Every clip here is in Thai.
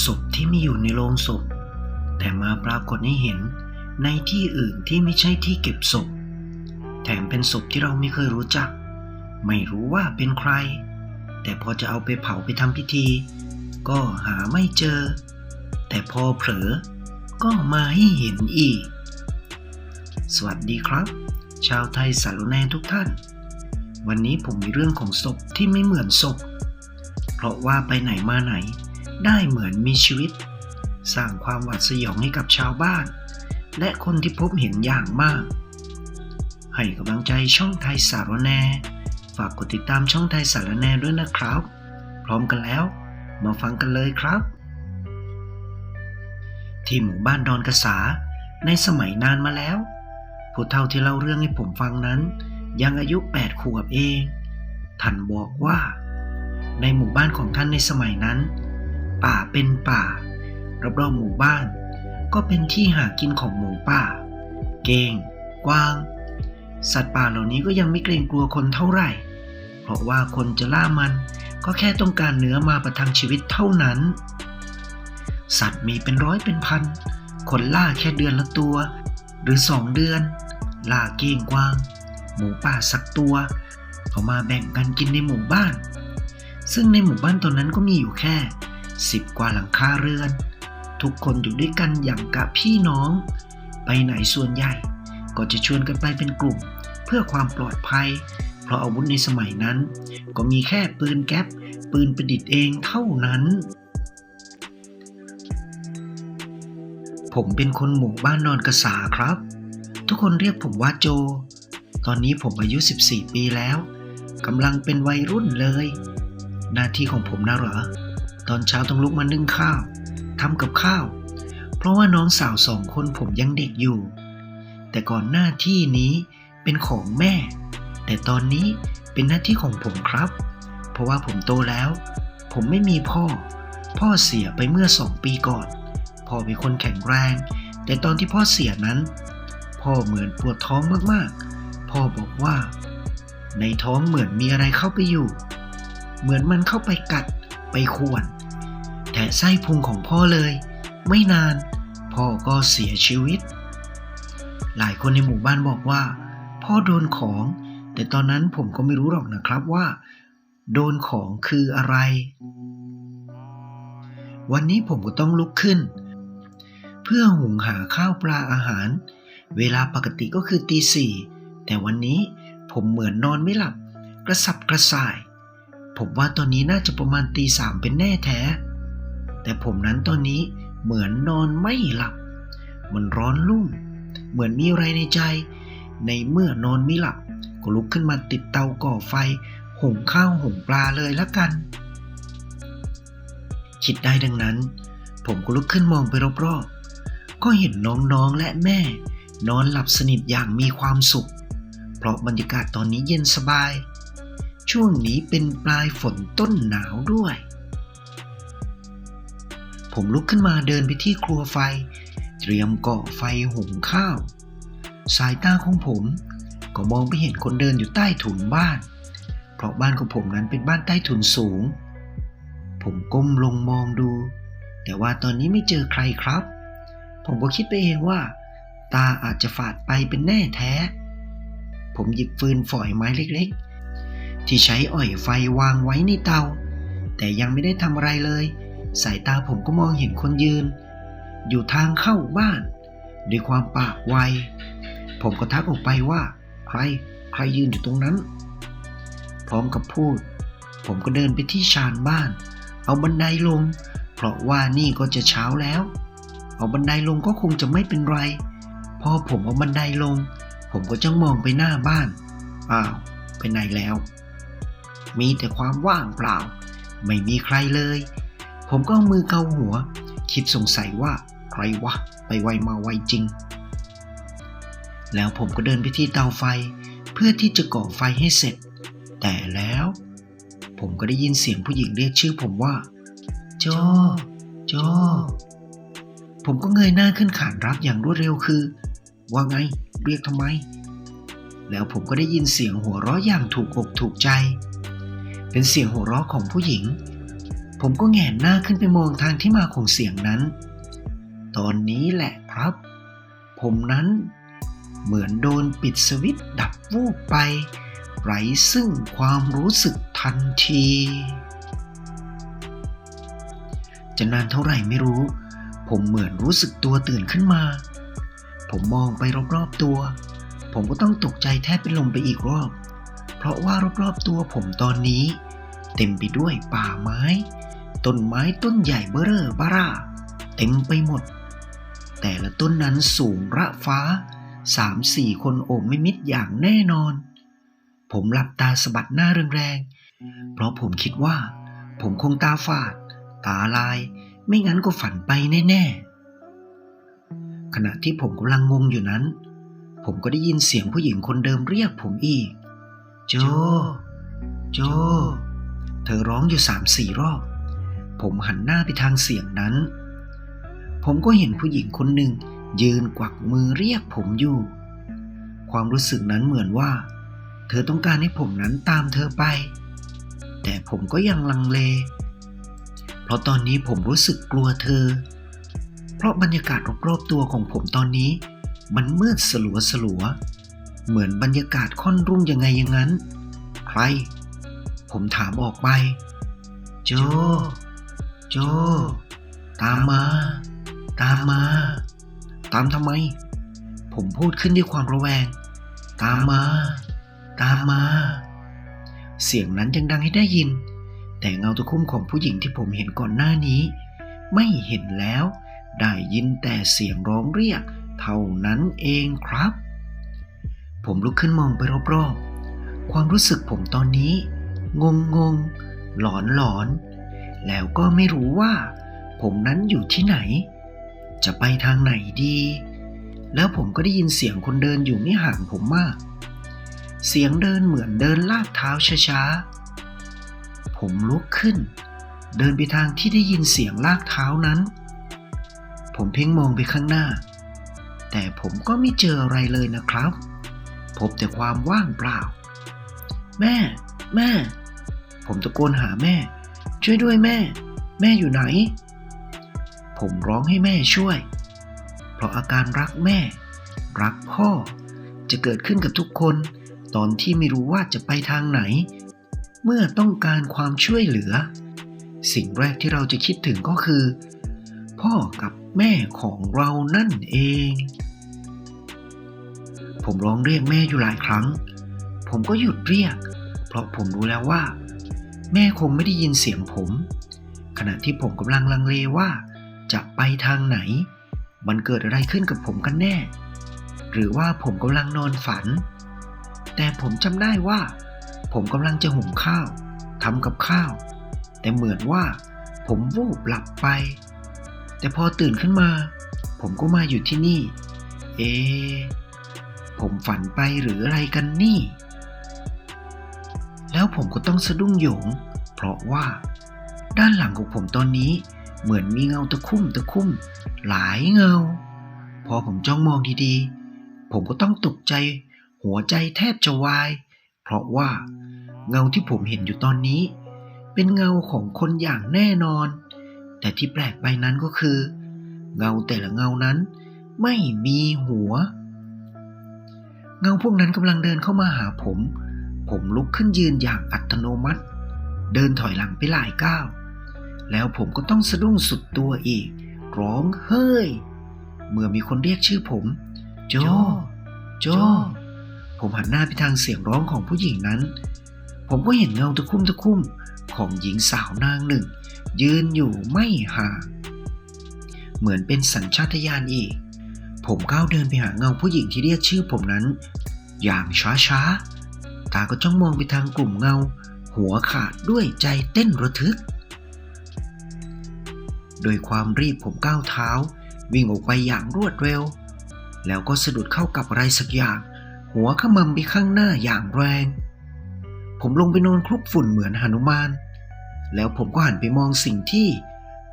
ศพที่ไม่อยู่ในโลงศพแต่มาปรากฏให้เห็นในที่อื่นที่ไม่ใช่ที่เก็บศพแถมเป็นศพที่เราไม่เคยรู้จักไม่รู้ว่าเป็นใครแต่พอจะเอาไปเผาไปทำพิธีก็หาไม่เจอแต่พอเผลอก็มาให้เห็นอีกสวัสดีครับชาวไทยสารแนทุกท่านวันนี้ผมมีเรื่องของศพที่ไม่เหมือนศพเพราะว่าไปไหนมาไหนได้เหมือนมีชีวิตสร้างความหวาดสยองให้กับชาวบ้านและคนที่พบเห็นอย่างมากให้กำลังใจช่องไทยสารแนฝากกดติดตามช่องไทยสารแนด้วยนะครับพร้อมกันแล้วมาฟังกันเลยครับที่หมู่บ้านดอนกระสาในสมัยนานมาแล้วผู้เฒ่าที่เล่าเรื่องให้ผมฟังนั้นยังอายุ8 ขวบเองท่านบอกว่าในหมู่บ้านของท่านในสมัยนั้นป่าเป็นป่ารอบๆหมู่บ้านก็เป็นที่หากินของหมูป่าเก้งกวางสัตว์ป่าเหล่านี้ก็ยังไม่เกรงกลัวคนเท่าไหร่เพราะว่าคนจะล่ามันก็แค่ต้องการเนื้อมาประทังชีวิตเท่านั้นสัตว์มีเป็นร้อยเป็นพันคนล่าแค่เดือนละตัวหรือ2 เดือนล่าเก้งกวางหมูป่าสักตัวเอามาแบ่งกันกินในหมู่บ้านซึ่งในหมู่บ้านตอนนั้นก็มีอยู่แค่10 กว่าหลังคาเรือนทุกคนอยู่ด้วยกันอย่างกับพี่น้องไปไหนส่วนใหญ่ก็จะชวนกันไปเป็นกลุ่มเพื่อความปลอดภัยเพราะอาวุธในสมัยนั้นก็มีแค่ปืนแก๊ปปืนประดิษฐ์เองเท่านั้นผมเป็นคนหมู่บ้านนอนกระสาครับทุกคนเรียกผมว่าโจตอนนี้ผมอายุ14 ปีแล้วกำลังเป็นวัยรุ่นเลยหน้าที่ของผมนะเหรอตอนเช้าต้องลุกมานึ่งข้าวทำกับข้าวเพราะว่าน้องสาว2 คนผมยังเด็กอยู่แต่ก่อนหน้าที่นี้เป็นของแม่แต่ตอนนี้เป็นหน้าที่ของผมครับเพราะว่าผมโตแล้วผมไม่มีพ่อเสียไปเมื่อ2 ปีก่อนพ่อเป็นคนแข็งแรงแต่ตอนที่พ่อเสียนั้นพ่อเหมือนปวดท้องมากๆพ่อบอกว่าในท้องเหมือนมีอะไรเข้าไปอยู่เหมือนมันเข้าไปกัดไปข่วนแทะไส้พุงของพ่อเลยไม่นานพ่อก็เสียชีวิตหลายคนในหมู่บ้านบอกว่าพ่อโดนของแต่ตอนนั้นผมก็ไม่รู้หรอกนะครับว่าโดนของคืออะไรวันนี้ผมก็ต้องลุกขึ้นเพื่อหุงหาข้าวปลาอาหารเวลาปกติก็คือตี 4แต่วันนี้ผมเหมือนนอนไม่หลับกระสับกระส่ายผมว่าตอนนี้น่าจะประมาณตี 3เป็นแน่แท้แต่ผมนั้นตอนนี้เหมือนนอนไม่หลับมันร้อนรุ่มเหมือนมีอะไรในใจในเมื่อนอนไม่หลับก็ลุกขึ้นมาติดเตาก่อไฟหุงข้าวหุงปลาเลยละกันคิดได้ดังนั้นผมก็ลุกขึ้นมองไปรอบๆก็เห็นน้องๆและแม่นอนหลับสนิทอย่างมีความสุขเพราะบรรยากาศตอนนี้เย็นสบายช่วงนี้เป็นปลายฝนต้นหนาวด้วยผมลุกขึ้นมาเดินไปที่ครัวไฟเตรียมก่อไฟหุงข้าวสายตาของผมก็มองไปเห็นคนเดินอยู่ใต้ถุนบ้านเพราะบ้านของผมนั้นเป็นบ้านใต้ถุนสูงผมก้มลงมองดูแต่ว่าตอนนี้ไม่เจอใครครับผมก็คิดไปเองว่าตาอาจจะฝาดไปเป็นแน่แท้ผมหยิบฟืนฝอยไม้เล็กๆที่ใช้อ่อยไฟวางไว้ในเตาแต่ยังไม่ได้ทำอะไรเลยสายตาผมก็มองเห็นคนยืนอยู่ทางเข้าบ้านด้วยความปากไวผมก็ทักออกไปว่าใครยืนอยู่ตรงนั้นพร้อมกับพูดผมก็เดินไปที่ชานบ้านเอาบันไดลงเพราะว่านี่ก็จะเช้าแล้วเอาบันไดลงก็คงจะไม่เป็นไรพอผมเอาบันไดลงผมก็จ้องมองไปหน้าบ้านอ้าวไปไหนแล้วมีแต่ความว่างเปล่าไม่มีใครเลยผมก็เอามือเกาหัวคิดสงสัยว่าใครวะไปไวมาไวจริงแล้วผมก็เดินไปที่เตาไฟเพื่อที่จะก่อไฟให้เสร็จแต่แล้วผมก็ได้ยินเสียงผู้หญิงเรียกชื่อผมว่าโจผมก็เงยหน้าขึ้นขานรับอย่างรวดเร็วคือว่าไงเรียกทำไมแล้วผมก็ได้ยินเสียงหัวเราะอย่างถูกอกถูกใจเป็นเสียงหัวเราะของผู้หญิง ผมก็แหงนหน้าขึ้นไปมองทางที่มาของเสียงนั้นตอนนี้แหละครับผมนั้นเหมือนโดนปิดสวิตช์ดับวูบไปไร้ซึ่งความรู้สึกทันทีจะนานเท่าไหร่ไม่รู้ผมเหมือนรู้สึกตัวตื่นขึ้นมาผมมองไปรอบๆตัวผมก็ต้องตกใจแทบเป็นลมไปอีกรอบเพราะว่ารอบๆตัวผมตอนนี้เต็มไปด้วยป่าไม้ต้นไม้ต้นใหญ่เบ้อเร่อบ้าร่าเต็มไปหมดแต่ละต้นนั้นสูงระฟ้า 3-4 คนโอบไม่มิดอย่างแน่นอนผมหลับตาสะบัดหน้าแรงๆเพราะผมคิดว่าผมคงตาฝาดตาลายไม่งั้นก็ฝันไปแน่ๆขณะที่ผมกำลังงงอยู่นั้นผมก็ได้ยินเสียงผู้หญิงคนเดิมเรียกผมอีกโจโจเธอร้องอยู่ 3-4 รอบผมหันหน้าไปทางเสียงนั้นผมก็เห็นผู้หญิงคนหนึ่งยืนกวักมือเรียกผมอยู่ความรู้สึกนั้นเหมือนว่าเธอต้องการให้ผมนั้นตามเธอไปแต่ผมก็ยังลังเลเพราะตอนนี้ผมรู้สึกกลัวเธอเพราะบรรยากาศรอบๆตัวของผมตอนนี้มันมืดสลัวเหมือนบรรยากาศค่อนรุ่งยังไงอย่างนั้นใครผมถามออกไปโจตามมาตามทำไมผมพูดขึ้นด้วยความระแวงตามมาเสียงนั้นยังดังให้ได้ยินแต่เงาตะคุ่มของผู้หญิงที่ผมเห็นก่อนหน้านี้ไม่เห็นแล้วได้ยินแต่เสียงร้องเรียกเท่านั้นเองครับผมลุกขึ้นมองไปรอบๆความรู้สึกผมตอนนี้งงหลอนแล้วก็ไม่รู้ว่าผมนั้นอยู่ที่ไหนจะไปทางไหนดีแล้วผมก็ได้ยินเสียงคนเดินอยู่ไม่ห่างผมมากเสียงเดินเหมือนเดินลากเท้าช้าๆผมลุกขึ้นเดินไปทางที่ได้ยินเสียงลากเท้านั้นผมเพ่งมองไปข้างหน้าแต่ผมก็ไม่เจออะไรเลยนะครับพบแต่ความว่างเปล่าแม่ผมตะโกนหาแม่ช่วยด้วยแม่อยู่ไหนผมร้องให้แม่ช่วยเพราะอาการรักแม่รักพ่อจะเกิดขึ้นกับทุกคนตอนที่ไม่รู้ว่าจะไปทางไหนเมื่อต้องการความช่วยเหลือสิ่งแรกที่เราจะคิดถึงก็คือพ่อกับแม่ของเรานั่นเองผมร้องเรียกแม่อยู่หลายครั้งผมก็หยุดเรียกเพราะผมรู้แล้วว่าแม่คงไม่ได้ยินเสียงผมขณะที่ผมกำลังลังเลว่าจะไปทางไหนมันเกิดอะไรขึ้นกับผมกันแน่หรือว่าผมกำลังนอนฝันแต่ผมจำได้ว่าผมกำลังจะหุงข้าวทำกับข้าวแต่เหมือนว่าผมวูบหลับไปแต่พอตื่นขึ้นมาผมก็มาอยู่ที่นี่ผมฝันไปหรืออะไรกันนี่แล้วผมก็ต้องสะดุ้งโหยงเพราะว่าด้านหลังของผมตอนนี้เหมือนมีเงาตะคุ่มหลายเงาพอผมจ้องมองดีๆผมก็ต้องตกใจหัวใจแทบจะวายเพราะว่าเงาที่ผมเห็นอยู่ตอนนี้เป็นเงาของคนอย่างแน่นอนแต่ที่แปลกไปนั้นก็คือเงาแต่ละเงานั้นไม่มีหัวเงาพวกนั้นกำลังเดินเข้ามาหาผมลุกขึ้นยืนอย่างอัตโนมัติเดินถอยหลังไปหลายก้าวแล้วผมก็ต้องสะดุ้งสุดตัวอีกร้องเฮ้ยเมื่อมีคนเรียกชื่อผมโจผมหันหน้าไปทางเสียงร้องของผู้หญิงนั้นผมก็เห็นเงาตะคุ่มของหญิงสาวนางหนึ่งยืนอยู่ไม่ห่างเหมือนเป็นสัญชาตญาณอีกผมก้าวเดินไปหาเงาผู้หญิงที่เรียกชื่อผมนั้นอย่างช้าตาก็จ้องมองไปทางกลุ่มเงาหัวขาดด้วยใจเต้นระทึกโดยความรีบผมก้าวเท้าวิ่งออกไปอย่างรวดเร็วแล้วก็สะดุดเข้ากับอะไรสักอย่างหัวขมำไปข้างหน้าอย่างแรงผมลงไปนอนคลุกฝุ่นเหมือนหนุมานแล้วผมก็หันไปมองสิ่งที่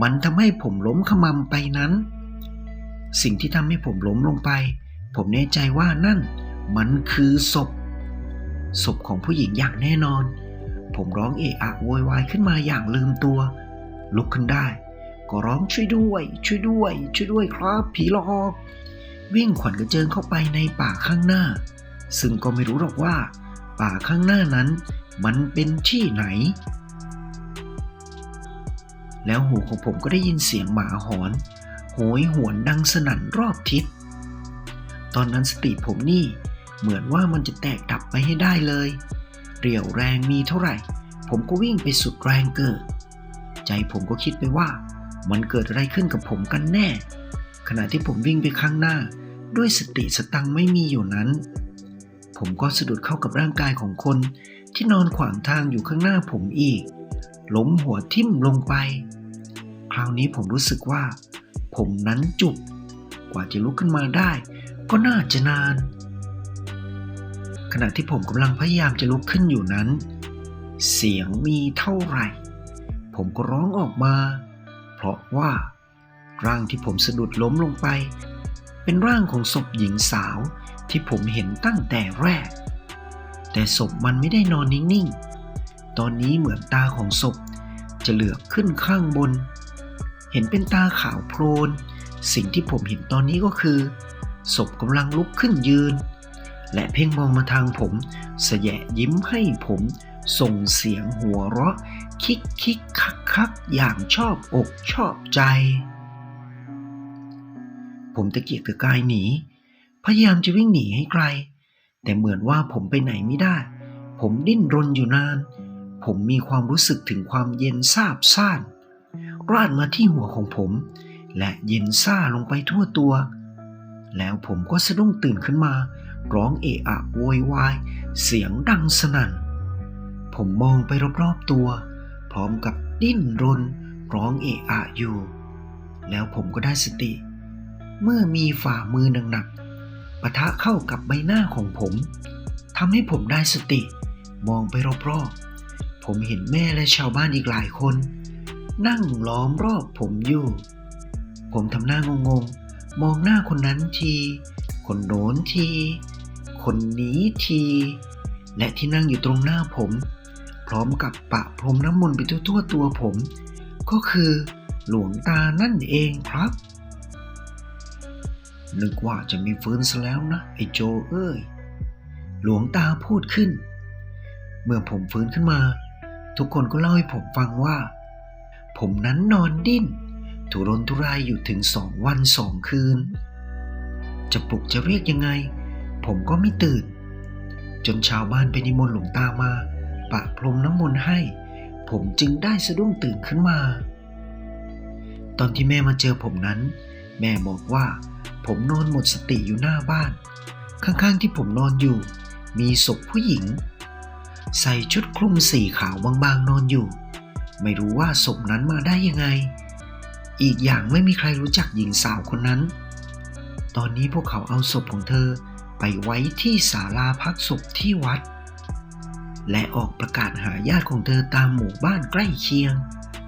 มันทำให้ผมล้มขมำไปนั้นสิ่งที่ทำให้ผมล้มลงไปผมแน่ใจว่านั่นมันคือศพของผู้หญิงอย่างแน่นอนผมร้องเอะอะโวยวายขึ้นมาอย่างลืมตัว ลุกขึ้นได้ก็ร้องช่วยด้วยช่วยด้วยช่วยด้วยครับผีหลอกวิ่งขวัญกระเจิงเข้าไปในป่าข้างหน้าซึ่งก็ไม่รู้หรอกว่าป่าข้างหน้านั้นมันเป็นที่ไหนแล้วหูของผมก็ได้ยินเสียงหมาหอนโหยหวนดังสนั่นรอบทิศตอนนั้นสติผมนี่เหมือนว่ามันจะแตกดับไปให้ได้เลยเรี่ยวแรงมีเท่าไหร่ผมก็วิ่งไปสุดแรงเกิดใจผมก็คิดไปว่ามันเกิดอะไรขึ้นกับผมกันแน่ขณะที่ผมวิ่งไปข้างหน้าด้วยสติสตังค์ไม่มีอยู่นั้นผมก็สะดุดเข้ากับร่างกายของคนที่นอนขวางทางอยู่ข้างหน้าผมอีกล้มหัวทิ่มลงไปคราวนี้ผมรู้สึกว่าผมนั้นจุกกว่าจะลุกขึ้นมาได้ก็น่าจะนานขณะที่ผมกำลังพยายามจะลุกขึ้นอยู่นั้นเสียงมีเท่าไหร่ผมก็ร้องออกมาเพราะว่าร่างที่ผมสะดุดล้มลงไปเป็นร่างของศพหญิงสาวที่ผมเห็นตั้งแต่แรกแต่ศพมันไม่ได้นอนนิ่งๆตอนนี้เหมือนตาของศพจะเหลือบขึ้นข้างบนเห็นเป็นตาขาวโพลนสิ่งที่ผมเห็นตอนนี้ก็คือศพกำลังลุกขึ้นยืนและเพ่งมองมาทางผมแสยะยิ้มให้ผมส่งเสียงหัวเราะคิกคิกคักคักอย่างชอบอกชอบใจผมตะเกียกตะกายหนีพยายามจะวิ่งหนีให้ไกลแต่เหมือนว่าผมไปไหนไม่ได้ผมดิ้นรนอยู่นานผมมีความรู้สึกถึงความเย็นซาบซ่านราดมาที่หัวของผมและเย็นซ่าลงไปทั่วตัวแล้วผมก็สะดุ้งตื่นขึ้นมาร้องเอะอะโวยวายเสียงดังสนั่นผมมองไปรอบๆตัวพร้อมกับดิ้นรนร้องเอะอะอยู่แล้วผมก็ได้สติเมื่อมีฝ่ามือหนักๆปะทะเข้ากับใบหน้าของผมทำให้ผมได้สติมองไปรอบๆผมเห็นแม่และชาวบ้านอีกหลายคนนั่งล้อมรอบผมอยู่ผมทำหน้างงๆมองหน้าคนนั้นทีคนโน้นทีคนนี้ทีและที่นั่งอยู่ตรงหน้าผมพร้อมกับปะพรมน้ำมนต์ไปทั่วตัวผมก็คือหลวงตานั่นเองครับนึกว่าจะมีฟื้นซะแล้วนะไอ้โจเอ้ยหลวงตาพูดขึ้นเมื่อผมฟื้นขึ้นมาทุกคนก็เล่าให้ผมฟังว่าผมนั้นนอนดิ้นทุรนทุรายอยู่ถึง2 วัน 2 คืนจะปลุกจะเรียกยังไงผมก็ไม่ตื่นจนชาวบ้านไปนิมนต์หลวงตามาปะพรมน้ำมนต์ให้ผมจึงได้สะดุ้งตื่นขึ้นมาตอนที่แม่มาเจอผมนั้นแม่บอกว่าผมนอนหมดสติอยู่หน้าบ้านข้างๆที่ผมนอนอยู่มีศพผู้หญิงใส่ชุดคลุมสีขาวบางๆนอนอยู่ไม่รู้ว่าศพนั้นมาได้ยังไงอีกอย่างไม่มีใครรู้จักหญิงสาวคนนั้นตอนนี้พวกเขาเอาศพของเธอไปไว้ที่ศาลาพักศพที่วัดและออกประกาศหาญาติของเธอตามหมู่บ้านใกล้เคียง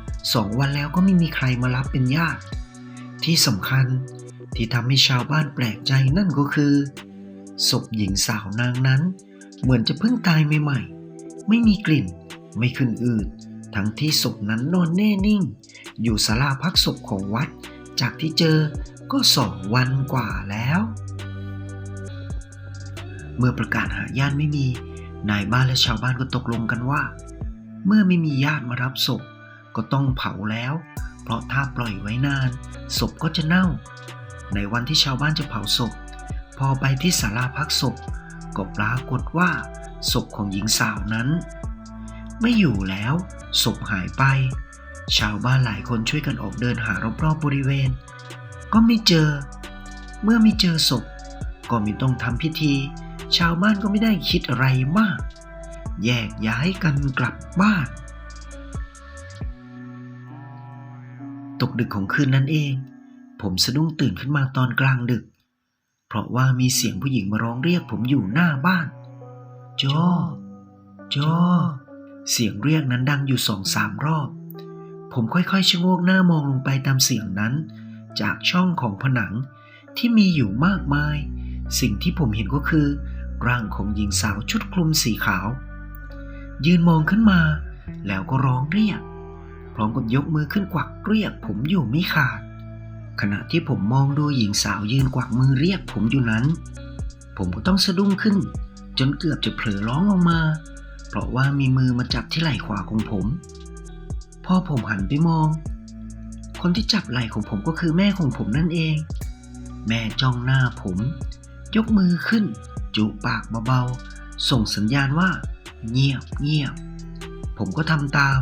2 วันแล้วก็ไม่มีใครมารับเป็นญาติที่สำคัญที่ทำให้ชาวบ้านแปลกใจนั่นก็คือศพหญิงสาวนางนั้นเหมือนจะเพิ่งตายใหม่ๆไม่มีกลิ่นไม่ขึ้นอืดทั้งที่ศพนั้นนอนแน่นิ่งอยู่ศาลาพักศพของวัดจากที่เจอก็2 วันกว่าแล้วเมื่อประกาศหาญาติไม่มีนายบ้านและชาวบ้านก็ตกลงกันว่าเมื่อไม่มีญาติมารับศพก็ต้องเผาแล้วเพราะถ้าปล่อยไว้นานศพก็จะเน่าในวันที่ชาวบ้านจะเผาศพพอไปที่ศาลาพักศพก็ปรากฏว่าศพของหญิงสาวนั้นไม่อยู่แล้วศพหายไปชาวบ้านหลายคนช่วยกันออกเดินหารอบๆบริเวณก็ไม่เจอเมื่อไม่เจอศพก็ไม่ต้องทำพิธีชาวบ้านก็ไม่ได้คิดอะไรมากแยกย้ายกันกลับบ้านตกดึกของคืนนั้นเองผมสะดุ้งตื่นขึ้นมาตอนกลางดึกเพราะว่ามีเสียงผู้หญิงมาร้องเรียกผมอยู่หน้าบ้านโจโจเสียงเรียกนั้นดังอยู่2-3 รอบผมค่อยๆชะโงกหน้ามองลงไปตามเสียงนั้นจากช่องของผนังที่มีอยู่มากมายสิ่งที่ผมเห็นก็คือร่างของหญิงสาวชุดคลุมสีขาวยืนมองขึ้นมาแล้วก็ร้องเรียก พร้อมกับยกมือขึ้นกวักเรียกผมอยู่ไม่ขาดขณะที่ผมมองดูหญิงสาวยืนกวักมือเรียกผมอยู่นั้นผมก็ต้องสะดุ้งขึ้นจนเกือบจะเผลอร้องออกมาเพราะว่ามีมือมาจับที่ไหล่ขวาของผมพอผมหันไปมองคนที่จับไหล่ของผมก็คือแม่ของผมนั่นเองแม่จ้องหน้าผมยกมือขึ้นจุปากเบาๆส่งสัญญาณว่าเงียบเงียบผมก็ทำตาม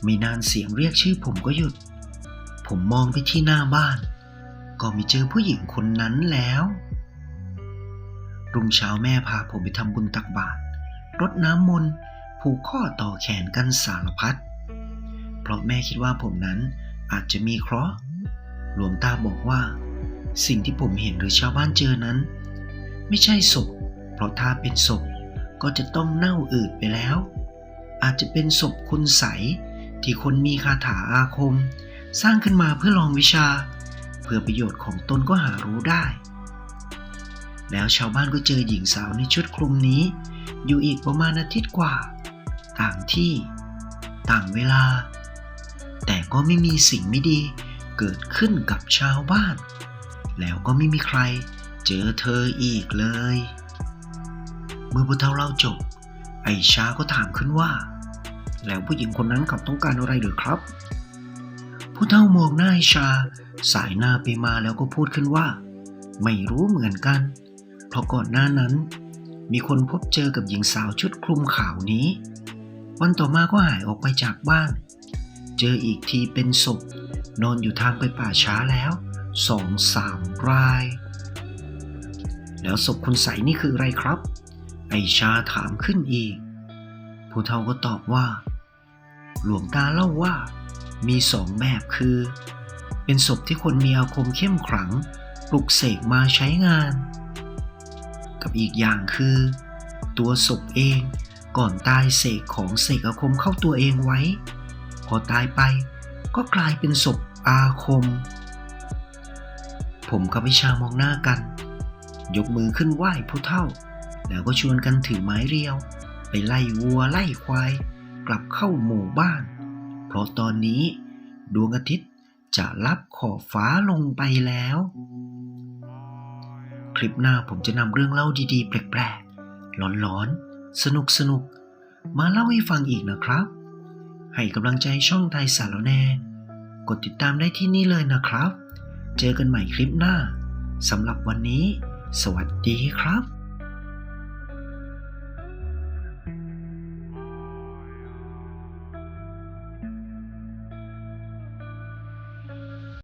ไม่นานเสียงเรียกชื่อผมก็หยุดผมมองไปที่หน้าบ้านก็ไม่เจอผู้หญิงคนนั้นแล้วรุ่งเช้าแม่พาผมไปทำบุญตักบาตรรดน้ำมนต์ผูกข้อต่อแขนกันสารพัดเพราะแม่คิดว่าผมนั้นอาจจะมีเคราะห์หลวงตาบอกว่าสิ่งที่ผมเห็นหรือชาวบ้านเจอนั้นไม่ใช่ศพเพราะถ้าเป็นศพก็จะต้องเน่าอืดไปแล้วอาจจะเป็นศพคุณไสยที่คนมีคาถาอาคมสร้างขึ้นมาเพื่อลองวิชาเพื่อประโยชน์ของตนก็หารู้ได้แล้วชาวบ้านก็เจอหญิงสาวในชุดคลุมนี้อยู่อีกประมาณอาทิตย์กว่าต่างที่ต่างเวลาแต่ก็ไม่มีสิ่งไม่ดีเกิดขึ้นกับชาวบ้านแล้วก็ไม่มีใครเจอเธออีกเลยเมื่อผู้เฒ่าเล่าจบไอชาก็ถามขึ้นว่าแล้วผู้หญิงคนนั้นเขาต้องการอะไรหรือครับผู้เฒ่ามองหน้าไอชาสายหน้าไปมาแล้วก็พูดขึ้นว่าไม่รู้เหมือนกันเพราะก่อนหน้านั้นมีคนพบเจอกับหญิงสาวชุดคลุมขาวนี้วันต่อมาก็หายออกไปจากบ้านเจออีกทีเป็นศพนอนอยู่ทางไปป่าช้าแล้ว2-3 รายแล้วศพคุณไสยนี่คืออะไรครับไอชาถามขึ้นอีกผู้เฒ่าก็ตอบว่าหลวงตาเล่าว่ามี2 แบบคือเป็นศพที่คนมีอาคมเข้มขลังปลุกเสกมาใช้งานกับอีกอย่างคือตัวศพเองก่อนตายเสกของเสกอาคมเข้าตัวเองไว้พอตายไปก็กลายเป็นศพอาคมผมกับวิชามองหน้ากันยกมือขึ้นไหว้ผู้เฒ่าแล้วก็ชวนกันถือไม้เรียวไปไล่วัวไล่ควายกลับเข้าหมู่บ้านเพราะตอนนี้ดวงอาทิตย์จะลับขอบฟ้าลงไปแล้วคลิปหน้าผมจะนำเรื่องเล่าดีๆแปลกๆหลอนๆสนุกๆมาเล่าให้ฟังอีกนะครับให้กำลังใจช่องไทยสารแนกดติดตามได้ที่นี่เลยนะครับเจอกันใหม่คลิปหน้าสำหรับวันนี้สวัสดีครับ